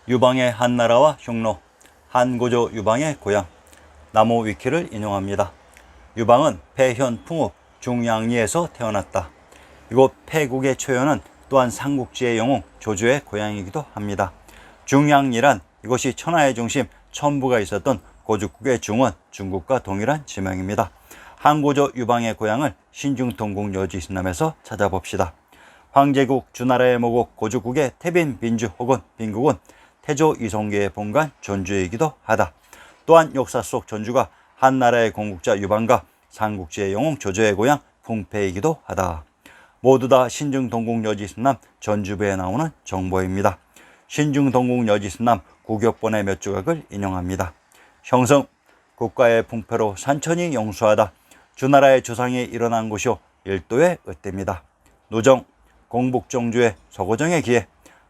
유방의 한나라와 흉노, 한고조 유방의 고향. 나무 위키를 인용합니다. 유방은 폐현 풍읍 중양리에서 태어났다. 이곳 폐국의 초연은 또한 삼국지의 영웅 조조의 고향이기도 합니다. 중양리란 이곳이 천하의 중심 천부가 있었던 고죽국의 중원, 중국과 동일한 지명입니다. 한고조 유방의 고향을 신중동국 여지신남에서 찾아봅시다. 황제국 주나라의 모국 고죽국의 태빈 빈주 혹은 빈국은 태조 이성계의 본관 전주이기도 하다. 또한 역사 속 전주가 한나라의 건국자 유방과 삼국지의 영웅 조조의 고향 풍패이기도 하다. 모두 다 신중동국 여지신남 전주부에 나오는 정보입니다. 신중동국 여지신남 구격본의 몇 조각을 인용합니다. 형성, 국가의 풍패로 산천이 영수하다. 주나라의 조상이 일어난 곳이요 일도의 으뜸이다. 노정, 공북정주의 서고정의 기해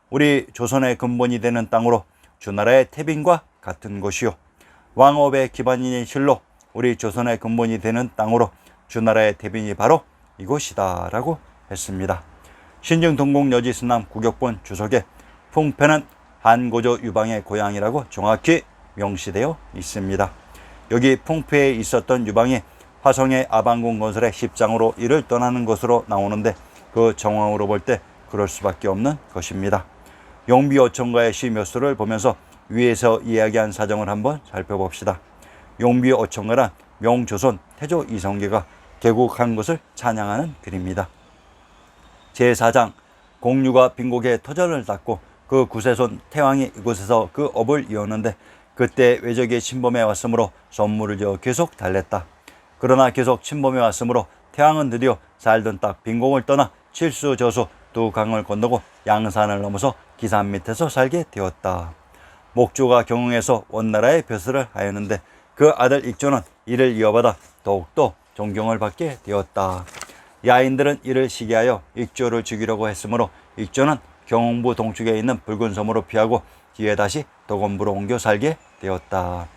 우리 조선의 근본이 되는 땅으로 주나라의 태빈과 같은 곳이요 왕업의 기반인 실로 우리 조선의 근본이 되는 땅으로 주나라의 태빈이 바로 이곳이다 라고 했습니다. 신중동국 여지신남 구격본 주석에 풍패는 한고조 유방의 고향이라고 정확히 명시되어 있습니다. 여기 풍패에 있었던 유방이 화성의 아방궁 건설의 십장으로 이를 떠나는 것으로 나오는데 그 정황으로 볼 때 그럴 수밖에 없는 것입니다. 용비어천가의 시 몇 수를 보면서 위에서 이야기한 사정을 한번 살펴봅시다. 용비어천가란 명조선 태조 이성계가 개국한 것을 찬양하는 글입니다. 제4장 공유가 빈곡에 터전을 닦고 그 구세손 태왕이 이곳에서 그 업을 이었는데 그때 외적이 침범해 왔으므로 선물을 지어 계속 달랬다. 그러나 계속 침범해 왔으므로 태왕은 드디어 살던 딱 빈곡을 떠나 칠수 저수 두 강을 건너고 양산을 넘어서 기산 밑에서 살게 되었다. 목조가 경흥에서 원나라의 벼슬을 하였는데 그 아들 익조는 이를 이어받아 더욱더 존경을 받게 되었다. 야인들은 이를 시기하여 익조를 죽이려고 했으므로 익조는 경흥부 동쪽에 있는 붉은 섬으로 피하고 뒤에 다시 도건부로 옮겨 살게 되었다.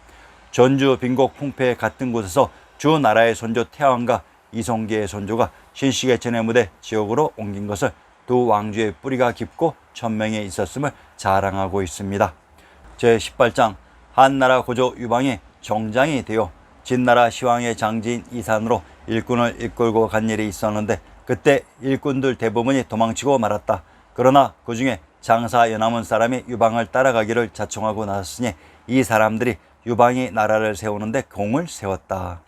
전주 빈곡 풍패 같은 곳에서 주나라의 선조 태왕과 이성계의 선조가 신시계천의 무대 지옥으로 옮긴 것을 두 왕주의 뿌리가 깊고 천명에 있었음을 자랑하고 있습니다. 제18장 한나라 고조 유방이 정장이 되어 진나라 시왕의 장지인 이산으로 일꾼을 이끌고 간 일이 있었는데 그때 일꾼들 대부분이 도망치고 말았다. 그러나 그 중에 장사 연암은 사람이 유방을 따라가기를 자청하고 나섰으니 이 사람들이 유방이 나라를 세우는데 공을 세웠다.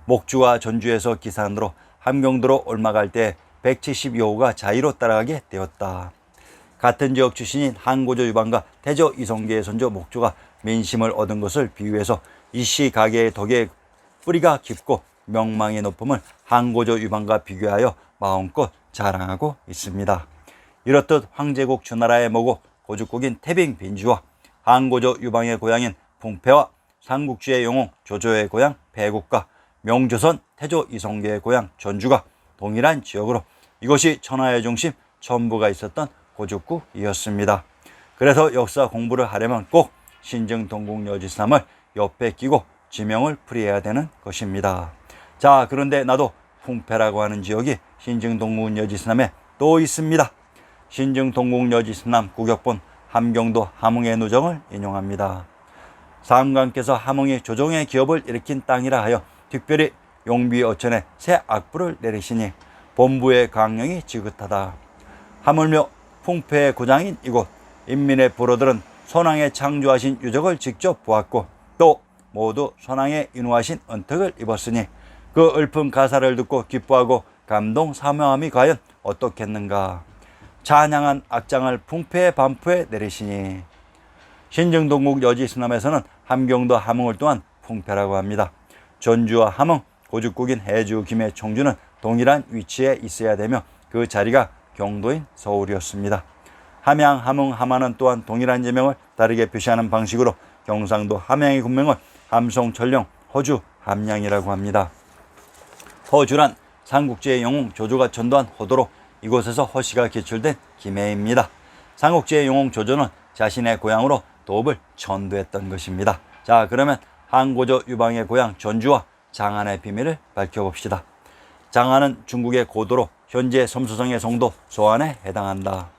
목주와 전주에서 기산으로 함경도로 올라갈 때 170여호가 자의로 따라가게 되었다. 같은 지역 출신인 한고조 유방과 태조 이성계의 선조 목주가 민심을 얻은 것을 비유해서 이씨 가게의 덕에 뿌리가 깊고 명망의 높음을 한고조 유방과 비교하여 마음껏 자랑하고 있습니다. 이렇듯 황제국 주나라의 모국 고죽국인 태빈 빈주와 한고조 유방의 고향인 풍패와 삼국지의 영웅 조조의 고향 배국과 명조선 태조 이성계의 고향 전주가 동일한 지역으로 이것이 천하의 중심 천부가 있었던 고죽국이었습니다. 그래서 역사 공부를 하려면 꼭 신중동국 여지신남을 옆에 끼고 지명을 풀이해야 되는 것입니다. 자, 그런데 나도 풍패라고 하는 지역이 신중동국 여지신남에 또 있습니다. 신중동국 여지신남 구격본 함경도 함흥의 누정을 인용합니다. 상관께서 함흥이 조정의 기업을 일으킨 땅이라 하여 특별히 용비어천에 새 악부를 내리시니 본부의 강령이 지긋하다. 하물며 풍패의 고장인 이곳 인민의 부로들은 선왕의 창조하신 유적을 직접 보았고 또 모두 선왕의 인후하신 은택을 입었으니 그 읊은 가사를 듣고 기뻐하고 감동 사명함이 과연 어떻겠는가. 찬양한 악장을 풍패의 반포에 내리시니 신중동국 여지신남에서는 함경도 함흥을 또한 풍패라고 합니다. 전주와 함흥, 고죽국인 해주, 김해, 청주는 동일한 위치에 있어야 되며 그 자리가 경도인 서울이었습니다. 함양, 함흥, 함안은 또한 동일한 지명을 다르게 표시하는 방식으로 경상도 함양의 군명을 함송, 천령, 허주, 함양이라고 합니다. 허주란 삼국지의 영웅 조조가 전도한 허도로 이곳에서 허씨가 기출된 김해입니다. 삼국지의 영웅 조조는 자신의 고향으로 도읍을 전도했던 것입니다. 자, 그러면 한고조 유방의 고향 전주와 장안의 비밀을 밝혀봅시다. 장안은 중국의 고도로 현재 섬수성의 송도 소안에 해당한다.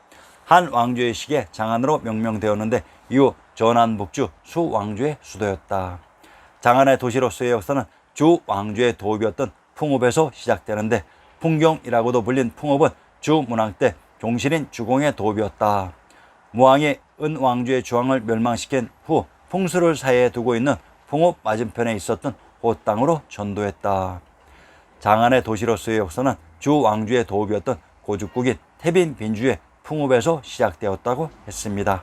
한 왕조의 시기에 장안으로 명명되었는데 이후 전한북주 수왕조의 수도였다. 장안의 도시로서의 역사는 주 왕조의 도읍이었던 풍읍에서 시작되는데 풍경이라고도 불린 풍읍은 주문왕 때 종실인 주공의 도읍이었다. 무왕이 은왕조의 주왕을 멸망시킨 후 풍수를 사이에 두고 있는 풍읍 맞은편에 있었던 호땅으로 전도했다. 장안의 도시로서의 역사는 주 왕조의 도읍이었던 고죽국인 태빈 빈주의 풍읍에서 시작되었다고 했습니다.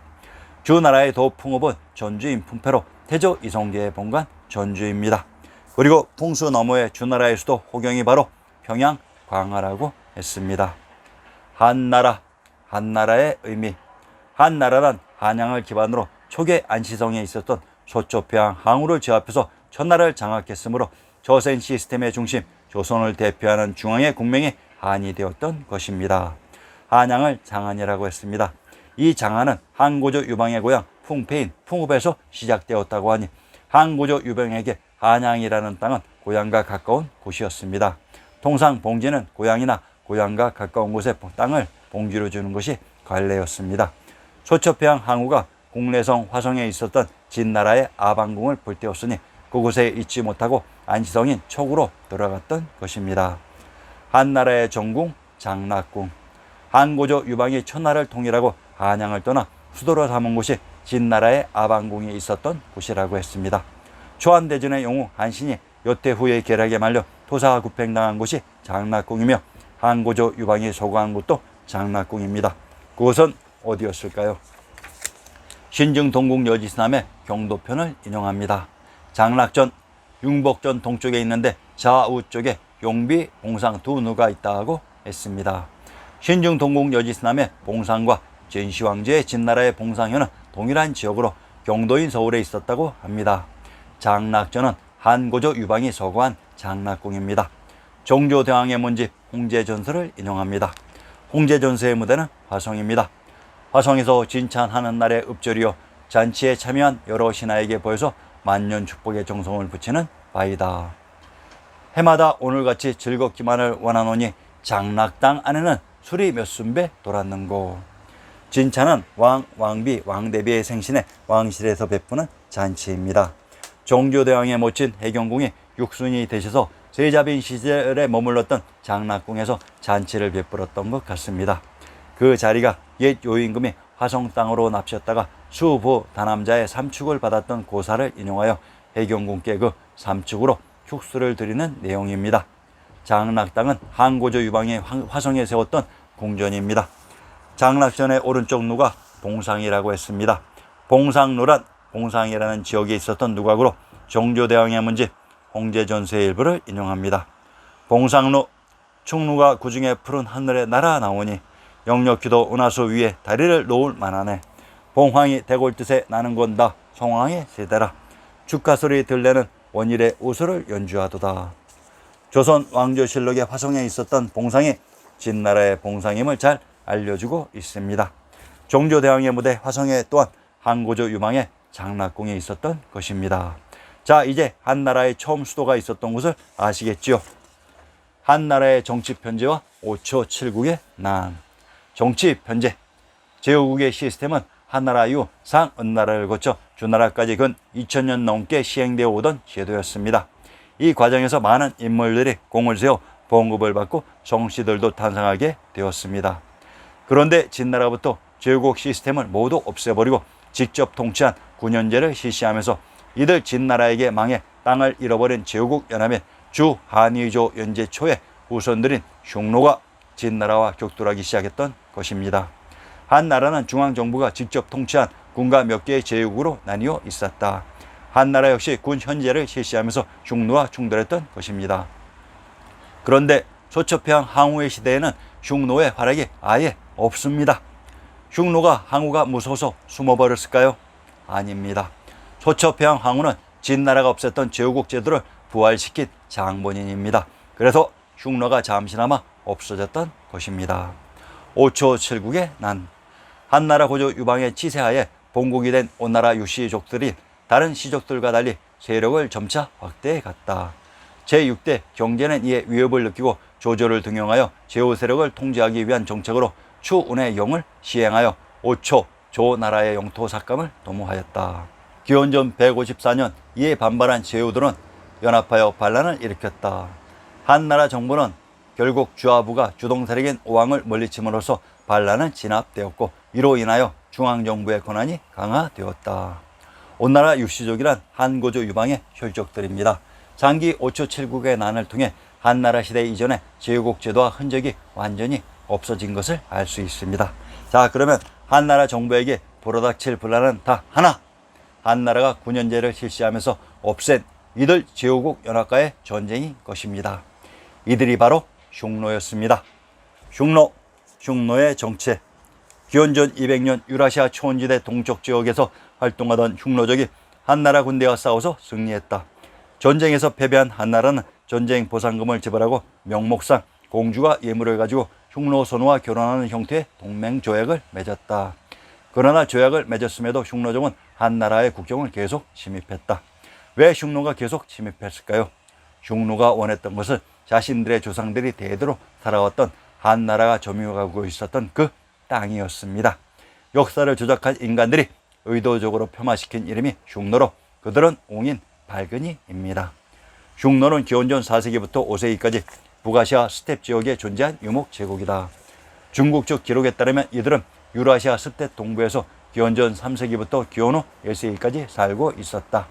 주나라의 도읍 풍읍은 전주인 품패로 태조 이성계의 본관 전주입니다. 그리고 풍수 너머의 주나라의 수도 호경이 바로 평양 광화라고 했습니다. 한나라, 한나라의 의미. 한나라란 한양을 기반으로 초계 안시성에 있었던 소초평양 항우를 제압해서 천나라를 장악했으므로 저센 시스템의 중심 조선을 대표하는 중앙의 국명이 한이 되었던 것입니다. 한양을 장안이라고 했습니다. 이 장안은 한고조 유방의 고향 풍패인 풍읍에서 시작되었다고 하니 한고조 유방에게 한양이라는 땅은 고향과 가까운 곳이었습니다. 통상 봉지는 고향이나 고향과 가까운 곳에 땅을 봉지로 주는 것이 관례였습니다. 소초평양 항우가 국내성 화성에 있었던 진나라의 아방궁을 불태웠으니 그곳에 있지 못하고 안시성인 촉으로 돌아갔던 것입니다. 한나라의 정궁 장락궁. 한고조 유방이 천하를 통일하고 한양을 떠나 수도로 삼은 곳이 진나라의 아방궁이 있었던 곳이라고 했습니다. 초안대전의 영웅 한신이 요태 후의 계략에 말려 토사구팽당한 곳이 장락궁이며 한고조 유방이 서거한 곳도 장락궁입니다. 그곳은 어디였을까요? 신증동국 여지스남의 경도편을 인용합니다. 장락전, 융복전 동쪽에 있는데 좌우 쪽에 용비, 봉상 두 누가 있다고 했습니다. 신증동국 여지스남의 봉상과 진시황제의 진나라의 봉상현은 동일한 지역으로 경도인 서울에 있었다고 합니다. 장락전은 한고조 유방이 서거한 장락궁입니다. 정조대왕의 문집 홍제전서를 인용합니다. 홍제전서의 무대는 화성입니다. 화성에서 진찬하는 날의 읍절이요 잔치에 참여한 여러 신하에게 보여서 만년 축복의 정성을 붙이는 바이다. 해마다 오늘같이 즐겁기만을 원하노니 장락당 안에는 술이 몇 순배 돌았는고. 진찬은 왕, 왕비, 왕대비의 생신에 왕실에서 베푸는 잔치입니다. 정조대왕의 모친 해경궁이 육순이 되셔서 세자빈 시절에 머물렀던 장락궁에서 잔치를 베풀었던 것 같습니다. 그 자리가 옛 요임금이 화성 땅으로 납셨다가 수부 다남자의 삼축을 받았던 고사를 인용하여 해경궁께 그 삼축으로 축수를 드리는 내용입니다. 장락당은 한고조 유방이 화성에 세웠던 궁전입니다. 장락전의 오른쪽 누가 봉상이라고 했습니다. 봉상루란 봉상이라는 지역에 있었던 누각으로 정조대왕의 문집 홍제전서의 일부를 인용합니다. 봉상루, 충루가 구중에 푸른 하늘에 날아나오니 영력기도 은하수 위에 다리를 놓을 만하네. 봉황이 대골 뜻에 나는 건다 송황의 세대라. 축가소리 들레는 원일의 우수를 연주하도다. 조선 왕조실록의 화성에 있었던 봉상이 진나라의 봉상임을 잘 알려주고 있습니다. 정조대왕의 무대 화성에 또한 한고조 유방의 장락궁이 있었던 것입니다. 자, 이제 한나라의 처음 수도가 있었던 곳을 아시겠지요? 한나라의 정치편제와 5초 7국의 난. 정치편제. 제후국의 시스템은 한나라 이후 상은나라를 거쳐 주나라까지 근 2000년 넘게 시행되어 오던 제도였습니다. 이 과정에서 많은 인물들이 공을 세워 봉급을 받고 정씨들도 탄생하게 되었습니다. 그런데 진나라부터 제후국 시스템을 모두 없애버리고 직접 통치한 9년제를 실시하면서 이들 진나라에게 망해 땅을 잃어버린 제후국 연합의 주 한의조 연제 초에 후손들인 흉노가 진나라와 격돌하기 시작했던 것입니다. 한나라는 중앙정부가 직접 통치한 군과 몇 개의 제후국으로 나뉘어 있었다. 한나라 역시 군 현제를 실시하면서 흉노와 충돌했던 것입니다. 그런데 소초평양 항우의 시대에는 흉노의 활약이 아예 없습니다. 흉노가 항우가 무서워서 숨어버렸을까요? 아닙니다. 소초평양 항우는 진나라가 없앴던 제후국 제도를 부활시킨 장본인입니다. 그래서 흉노가 잠시나마 없어졌던 것입니다. 5초 7국의 난. 한나라 고조 유방의 치세하에 본국이 된 오나라 유씨족들이 다른 시족들과 달리 세력을 점차 확대해 갔다. 제6대 경제는 이에 위협을 느끼고 조조를 등용하여 제후 세력을 통제하기 위한 정책으로 추운의 영을 시행하여 5초 조나라의 영토 삭감을 도모하였다. 기원전 154년 이에 반발한 제후들은 연합하여 반란을 일으켰다. 한나라 정부는 결국 주하부가 주동세력인 오왕을 물리침으로써 반란은 진압되었고, 이로 인하여 중앙정부의 권한이 강화되었다. 온나라 유씨족이란 한고조 유방의 혈족들입니다. 장기 5초 7국의 난을 통해 한나라 시대 이전의 제후국 제도와 흔적이 완전히 없어진 것을 알 수 있습니다. 자, 그러면 한나라 정부에게 불어닥칠 분란은 다 하나, 한나라가 9년제를 실시하면서 없앤 이들 제후국 연합과의 전쟁인 것입니다. 이들이 바로 흉노였습니다. 흉노의 정체. 기원전 200년 유라시아 초원지대 동쪽 지역에서 활동하던 흉노족이 한나라 군대와 싸워서 승리했다. 전쟁에서 패배한 한나라는 전쟁 보상금을 지불하고 명목상 공주가 예물을 가지고 흉노 선우와 결혼하는 형태의 동맹조약을 맺었다. 그러나 조약을 맺었음에도 흉노족은 한나라의 국경을 계속 침입했다. 왜 흉노가 계속 침입했을까요? 흉노가 원했던 것은 자신들의 조상들이 대대로 살아왔던 한나라가 점유하고 있었던 그 땅이었습니다. 역사를 조작한 인간들이 의도적으로 폄하시킨 이름이 흉노로 그들은 옹인 발근이입니다. 흉노는 기원전 4세기부터 5세기까지 북아시아 스텝 지역에 존재한 유목 제국이다. 중국 측 기록에 따르면 이들은 유라시아 스텝 동부에서 기원전 3세기부터 기원 후 1세기까지 살고 있었다.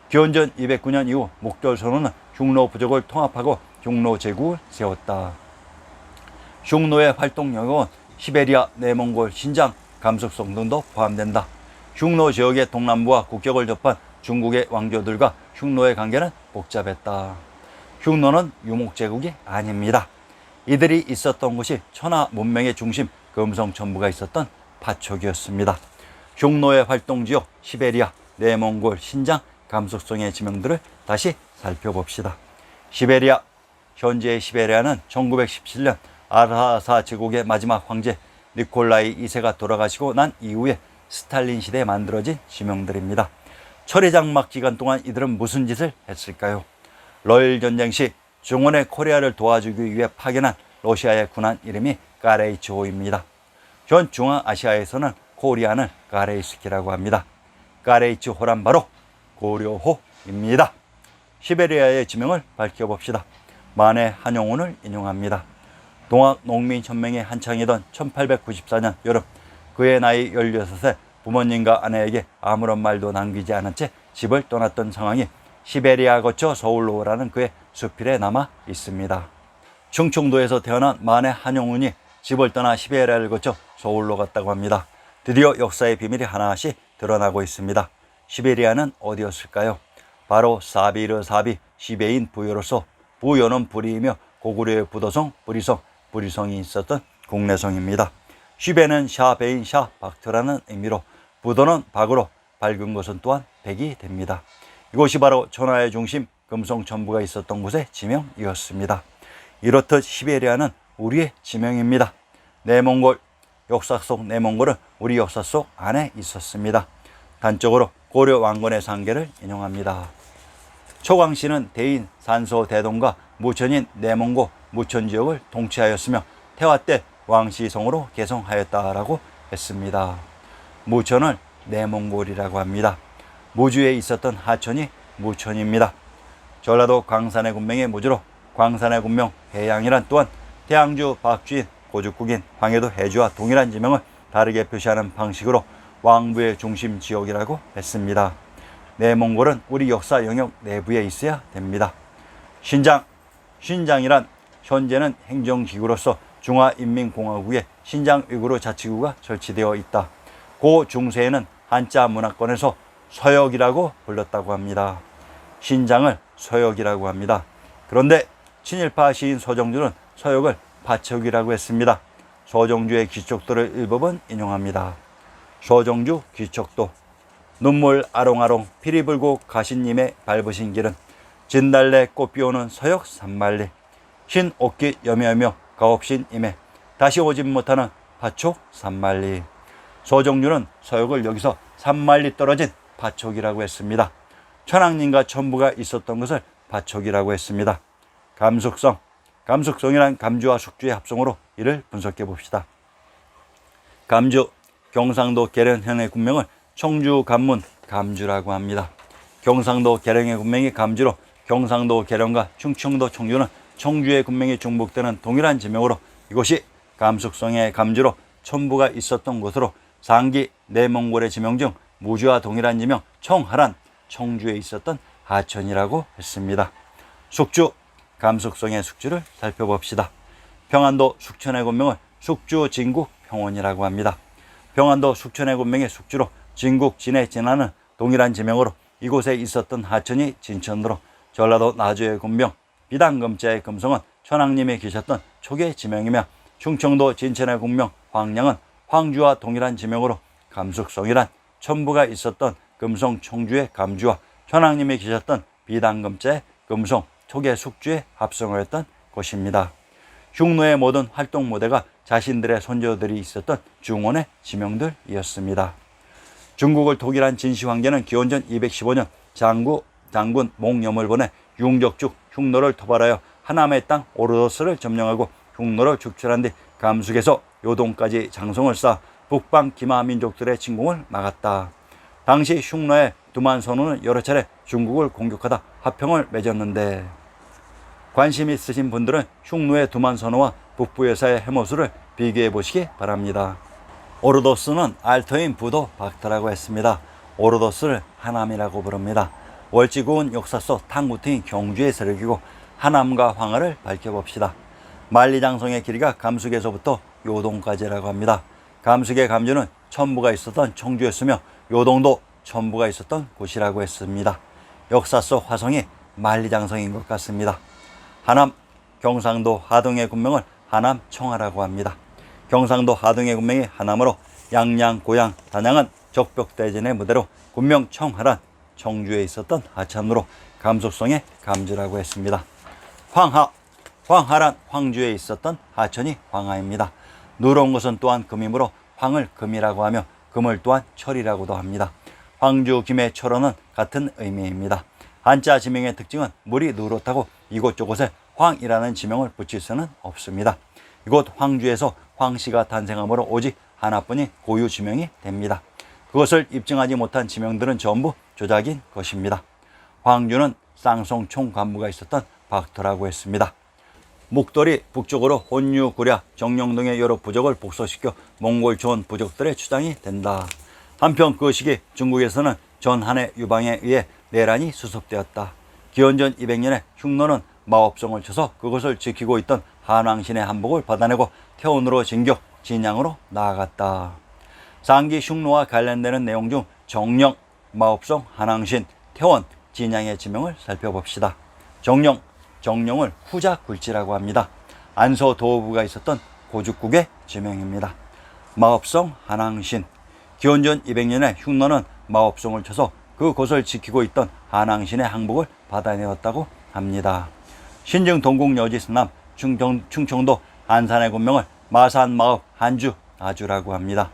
기원전 209년 이후 목돌 선우는 흉노 부족을 통합하고 흉노 제국을 세웠다. 흉노의 활동 영역은 시베리아, 내몽골, 신장, 감속성 등도 포함된다. 흉노 지역의 동남부와 국경을 접한 중국의 왕조들과 흉노의 관계는 복잡했다. 흉노는 유목제국이 아닙니다. 이들이 있었던 곳이 천하 문명의 중심 금성천부가 있었던 파촉이었습니다. 흉노의 활동지역 시베리아, 내몽골, 신장, 감속성의 지명들을 다시 살펴봅시다. 시베리아. 현재의 시베리아는 1917년 아르하사 제국의 마지막 황제 니콜라이 2세가 돌아가시고 난 이후에 스탈린 시대에 만들어진 지명들입니다. 철의장막 기간 동안 이들은 무슨 짓을 했을까요? 러일 전쟁 시 중원의 코리아를 도와주기 위해 파견한 러시아의 군한 이름이 까레이츠호입니다. 현 중앙아시아에서는 코리아는 까레이스키라고 합니다. 까레이츠호란 바로 고려호입니다. 시베리아의 지명을 밝혀봅시다. 만해 한용운을 인용합니다. 동학농민혁명이 한창이던 1894년 여름, 그의 나이 16세 부모님과 아내에게 아무런 말도 남기지 않은 채 집을 떠났던 상황이 시베리아 거쳐 서울로 오라는 그의 수필에 남아 있습니다. 충청도에서 태어난 만해 한용운이 집을 떠나 시베리아를 거쳐 서울로 갔다고 합니다. 드디어 역사의 비밀이 하나씩 드러나고 있습니다. 시베리아는 어디였을까요? 바로 사비르사비 시베인 부여로서, 부여는 불이이며 고구려의 부도성 부리성이 있었던 국내성입니다. 시베는 샤베인 샤 박트라는 의미로, 부도는 박으로 밝은 것은 또한 백이 됩니다. 이곳이 바로 천하의 중심 금성천부가 있었던 곳의 지명이었습니다. 이렇듯 시베리아는 우리의 지명입니다. 내몽골. 역사 속 내몽골은 우리 역사 속 안에 있었습니다. 단적으로 고려 왕건의 상계를 인용합니다. 초광씨는 대인 산소 대동과 무천인 내몽고 무천 지역을 통치하였으며 태화 때 왕시성으로 개성하였다라고 했습니다. 무천을 내몽골이라고 합니다. 무주에 있었던 하천이 무천입니다. 전라도 광산의 군명의 무주로 광산의 군명 해양이란 또한 태양주, 박주인, 고죽국인, 황해도 해주와 동일한 지명을 다르게 표시하는 방식으로 왕부의 중심 지역이라고 했습니다. 내몽골은 우리 역사 영역 내부에 있어야 됩니다. 신장이란 현재는 행정기구로서 중화인민공화국의 신장 위구르 자치구가 설치되어 있다. 고 중세에는 한자 문화권에서 서역이라고 불렀다고 합니다. 신장을 서역이라고 합니다. 그런데 친일파 시인 서정주는 서역을 파척이라고 했습니다. 서정주의 귀척도를 일부분 인용합니다. 서정주 귀척도. 눈물 아롱아롱 피리 불고 가신님의 밟으신 길은 진달래 꽃 피우는 서역 산만리, 흰 옷깃 여며여며 가옵신 임해 다시 오진 못하는 파촉 산만리. 서정주는 서역을 여기서 산만리 떨어진 파촉이라고 했습니다. 천왕님과 천부가 있었던 것을 파촉이라고 했습니다. 감숙성이란 감주와 숙주의 합성으로 이를 분석해 봅시다. 감주, 경상도 계령현의 군명을 청주 감문 감주라고 합니다. 경상도 계령의 군명이 감주로 경상도 계령과 충청도 청주는 청주의 군명이 중복되는 동일한 지명으로 이곳이 감숙성의 감주로 첨부가 있었던 곳으로 상기 내몽골의 지명 중 무주와 동일한 지명 청하란 청주에 있었던 하천이라고 했습니다. 숙주, 감숙성의 숙주를 살펴봅시다. 평안도 숙천의 군명을 숙주 진국 평원이라고 합니다. 평안도 숙천의 군명의 숙주로 진국 진에 지나는 동일한 지명으로 이곳에 있었던 하천이 진천으로 전라도 나주의 군명 비단금자의 금성은 천황님이 계셨던 초기의 지명이며 충청도 진천의 군명 황량은 황주와 동일한 지명으로 감숙성이란 첨부가 있었던 금성 청주의 감주와 천황님이 계셨던 비단금자의 금성 초기의 숙주의 합성어였던 곳입니다. 흉노의 모든 활동 무대가 자신들의 손조들이 있었던 중원의 지명들이었습니다. 중국을 독일한 진시황제는 기원전 215년 장군 몽염을 보내 융적죽 흉노를 토벌하여 하남의 땅 오르도스를 점령하고 흉노를 축출한 뒤 감숙에서 요동까지 장성을 쌓아 북방 기마 민족들의 침공을 막았다. 당시 흉노의 두만선우는 여러 차례 중국을 공격하다 화평을 맺었는데 관심 있으신 분들은 흉노의 두만선우와 북부여사의 해모수를 비교해 보시기 바랍니다. 오르도스는 알토인 부도 박터라고 했습니다. 오르도스를 하남이라고 부릅니다. 월지구은 역사 속 탕구트인 경주의 세력이고 하남과 황하를 밝혀봅시다. 만리장성의 길이가 감숙에서부터 요동까지라고 합니다. 감숙의 감주는 첨부가 있었던 청주였으며 요동도 첨부가 있었던 곳이라고 했습니다. 역사 속 화성이 만리장성인 것 같습니다. 하남, 경상도 하동의 군명을 하남 청하라고 합니다. 경상도 하동의 군명이 하남으로 양양, 고양, 단양은 적벽대전의 무대로 군명 청하란 청주에 있었던 하천으로 감숙성의 감주라고 했습니다. 황하란 황주에 있었던 하천이 황하입니다. 누런 것은 또한 금이므로 황을 금이라고 하며 금을 또한 철이라고도 합니다. 황주, 김의 철어는 같은 의미입니다. 한자 지명의 특징은 물이 누렇다고 이곳저곳에 황이라는 지명을 붙일 수는 없습니다. 이곳 황주에서 황씨가 탄생하므로 오직 하나뿐이 고유 지명이 됩니다. 그것을 입증하지 못한 지명들은 전부 조작인 것입니다. 황주는 쌍송 총관부가 있었던 박터라고 했습니다. 묵돌이 북쪽으로 혼유, 구랴, 정령동의 여러 부족을 복소시켜 몽골 조원 부족들의 주장이 된다. 한편 그 시기 중국에서는 전한의 유방에 의해 내란이 수습되었다. 기원전 200년에 흉노는 마법성을 쳐서 그것을 지키고 있던 한왕신의 한복을 받아내고 태원으로 진격, 진양으로 나아갔다. 상기 흉노와 관련되는 내용 중 정령, 마법성, 한왕신, 태원, 진양의 지명을 살펴봅시다. 정령을 후자굴지라고 합니다. 안서 도부가 있었던 고죽국의 지명입니다. 마법성, 한왕신, 기원전 200년에 흉노는 마법성을 쳐서 그곳을 지키고 있던 한왕신의 항복을 받아내었다고 합니다. 신증 동국 여지스남 충청도 한산의 군명을 마산마읍 한주 아주라고 합니다.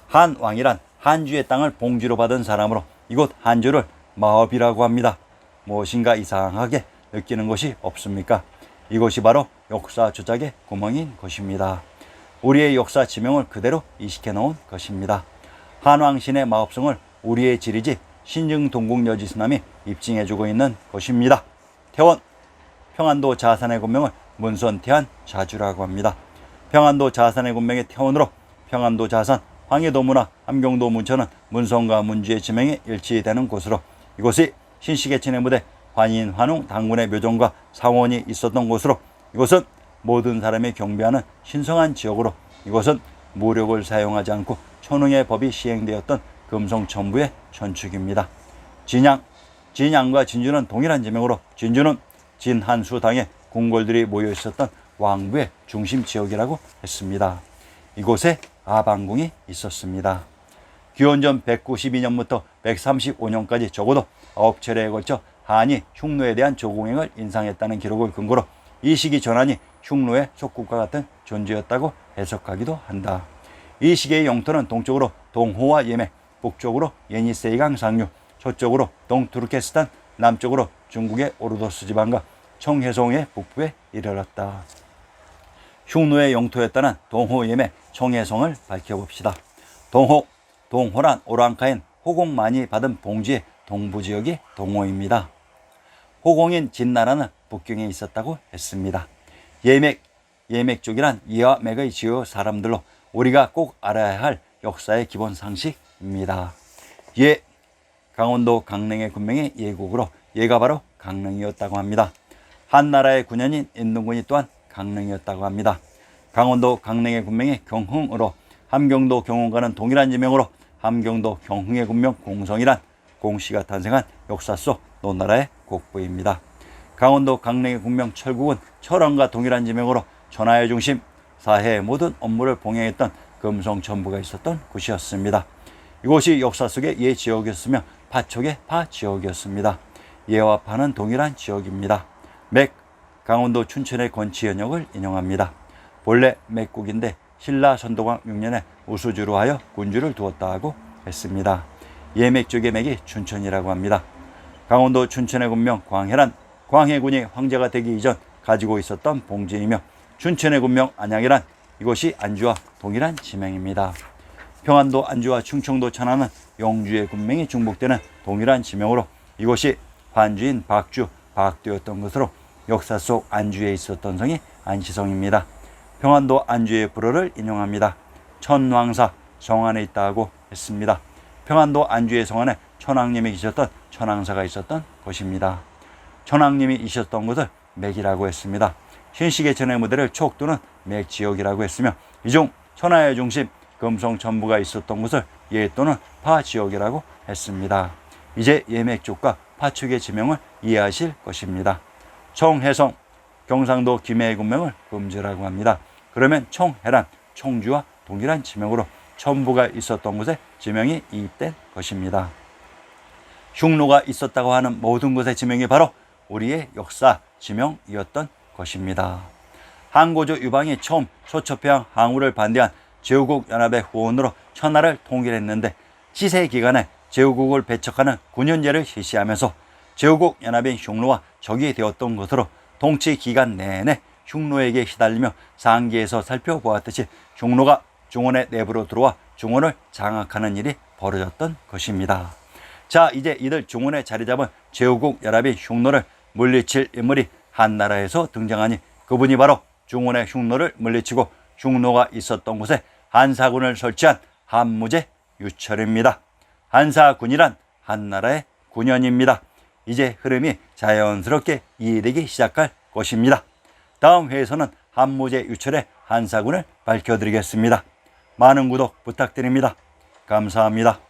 한왕이란 한주의 땅을 봉지로 받은 사람으로 이곳 한주를 마읍이라고 합니다. 무엇인가 이상하게 느끼는 것이 없습니까? 이것이 바로 역사 조작의 구멍인 것입니다. 우리의 역사 지명을 그대로 이식해 놓은 것입니다. 한왕신의 마법성을 우리의 지리지 신증 동국 여지스남이 입증해주고 있는 것입니다. 태원, 평안도 자산의 군명을 문선태안 자주라고 합니다. 평안도 자산의 군명의 태원으로 평안도 자산, 황해도 문화, 함경도 문천은 문성과 문주의 지명이 일치되는 곳으로 이곳이 신시계천의 무대, 환인, 환웅, 당군의 묘종과 사원이 있었던 곳으로 이곳은 모든 사람이 경배하는 신성한 지역으로 이곳은 무력을 사용하지 않고 천웅의 법이 시행되었던 금성천부의 천축입니다. 진양과 진주는 동일한 지명으로 진주는 진한수당의 궁궐들이 모여 있었던 왕부의 중심 지역이라고 했습니다. 이곳에 아방궁이 있었습니다. 기원전 192년부터 135년까지 적어도 9차례에 걸쳐 한이 흉노에 대한 조공행을 인상했다는 기록을 근거로 이 시기 전한이 흉노의 속국과 같은 존재였다고 해석하기도 한다. 이 시기의 영토는 동쪽으로 동호와 예멘, 북쪽으로 예니세이강 상류, 서쪽으로 동투르케스탄, 남쪽으로 중국의 오르도스 지방과 청해성의 북부에 이르렀다. 흉노의 영토였다는 동호 예멘 청해성을 밝혀봅시다. 동호, 동호란 오랑카인 호공 많이 받은 봉지의 동부지역이 동호입니다. 호공인 진나라는 북경에 있었다고 했습니다. 예맥 쪽이란 이와 맥의 지어 사람들로 우리가 꼭 알아야 할 역사의 기본 상식입니다. 강원도 강릉의 군명의 예국으로 예가 바로 강릉이었다고 합니다. 한나라의 군현인 인동군이 또한 강릉이었다고 합니다. 강원도 강릉의 군명의 경흥으로 함경도 경흥과는 동일한 지명으로 함경도 경흥의 군명 공성이란 공씨가 탄생한 역사 속 노나라의 국부입니다. 강원도 강릉의 군명 철국은 철원과 동일한 지명으로 천하의 중심, 사해의 모든 업무를 봉행했던 금성천부가 있었던 곳이었습니다. 이곳이 역사 속의 예 지역이었으며 파촉의 파 지역이었습니다. 예와 파는 동일한 지역입니다. 강원도 춘천의 건치현역을 인용합니다. 본래 맥국인데 신라 선도광 6년에 우수주로 하여 군주를 두었다고 했습니다. 예맥 쪽의 맥이 춘천이라고 합니다. 강원도 춘천의 군명 광해란 광해군이 황제가 되기 이전 가지고 있었던 봉진이며 춘천의 군명 안양이란 이곳이 안주와 동일한 지명입니다. 평안도 안주와 충청도 천안은 영주의 군명이 중복되는 동일한 지명으로 이곳이 환주인 박두였던 것으로 역사 속 안주에 있었던 성이 안시성입니다. 평안도 안주의 불어를 인용합니다. 천왕사 성안에 있다고 했습니다. 평안도 안주의 성안에 천왕님이 계셨던 천왕사가 있었던 곳입니다. 천왕님이 있었던 곳을 맥이라고 했습니다. 신시계천의 무대를 촉두는 맥지역이라고 했으며 이중 천하의 중심 금성천부가 있었던 곳을 예 또는 파지역이라고 했습니다. 이제 예맥 쪽과 파축의 지명을 이해하실 것입니다. 청해성, 경상도 김해의 군명을 금주라고 합니다. 그러면 청해란 청주와 동일한 지명으로 천부가 있었던 곳에 지명이 이입된 것입니다. 흉노가 있었다고 하는 모든 곳의 지명이 바로 우리의 역사 지명이었던 것입니다. 한고조 유방이 처음 소처평양 항우를 반대한 제후국연합의 후원으로 천하를 통일했는데 치세 기간에 제후국을 배척하는 9년제를 실시하면서 제후국연합인 흉노와 적이 되었던 것으로 통치 기간 내내 흉노에게 시달리며 상기에서 살펴보았듯이 흉노가 중원의 내부로 들어와 중원을 장악하는 일이 벌어졌던 것입니다. 자, 이제 이들 중원에 자리 잡은 제후국연합인 흉노를 물리칠 인물이 한나라에서 등장하니 그분이 바로 중원의 흉노를 물리치고 흉노가 있었던 곳에 한사군을 설치한 한무제 유철입니다. 한사군이란 한나라의 군현입니다. 이제 흐름이 자연스럽게 이해되기 시작할 것입니다. 다음 회에서는 한무제 유철의 한사군을 밝혀드리겠습니다. 많은 구독 부탁드립니다. 감사합니다.